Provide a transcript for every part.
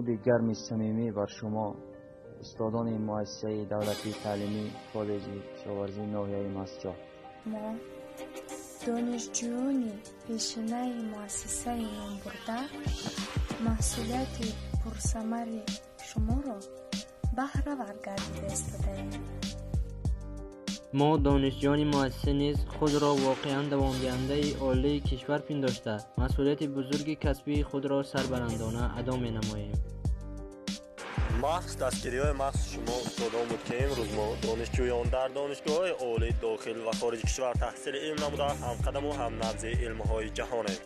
درود گرم صمیمی بر شما استادان مؤسسه دولتی تعلیمی کالج کشاورزی ناحیه مسجد. ما دانشجویان پیشینه مؤسسه نامبرده محصولات پرثمر شما را بهره ور گردیده استاده‌ایم. ما دانشجویان مؤسسه نیز خود را واقعا دوام‌دهنده عالی کشور پنداشته مسئولیت بزرگ کسبی خود را سربلندانه ادا می‌نماییم. محض دستگیری‌های محض شما استادان بود که امروز ما دانشجویان در دانشگاه‌های عالی داخل و خارج کشور تحصیل علم نموده همقدم و هم نبض علم‌های جهانیم.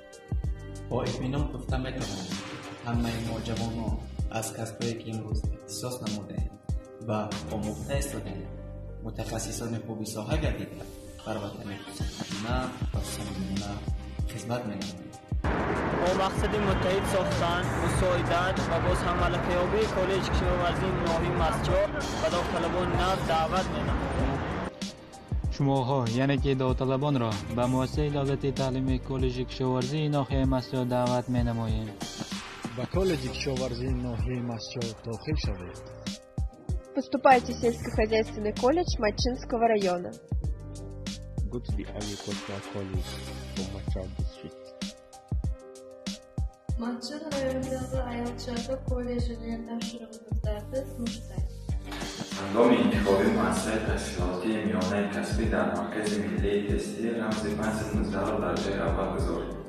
با اطمینان گفته می‌توانم همه ما جوانان از کسبی که امروز اختصاص نموده‌ایم و آموخته استاده‌ایم متخصصان خوبی ساحه گردیده بر وطن خودمان و صمیمانه خدمت می‌نماییم. با مقصد متحد ساختن، مساعدت و باز هم ملکه‌یابی کالج کشاورزی ناحیه مسجد و داوطلبان نو دعوت می‌نماییم. شماها یعنی که داوطلبان را به مؤسسه دولتی تعلیمی کالج کشاورزی ناحیه مسجد دعوت می‌نماییم. به کالج کشاورزی ناحیه مسجد داخل شوید. Поступайте в сельскохозяйственный колледж Мачинского района. Go to the agricultural college from Machar district. Machar rayonidagi ayolcharda kollejini topshirig'imizda biz mushtak. هنگام انتخاب مؤسسه تحصیلاتی میانه کسبی در مرکز ملی تستی رمز 519 را در جای اول گذارید.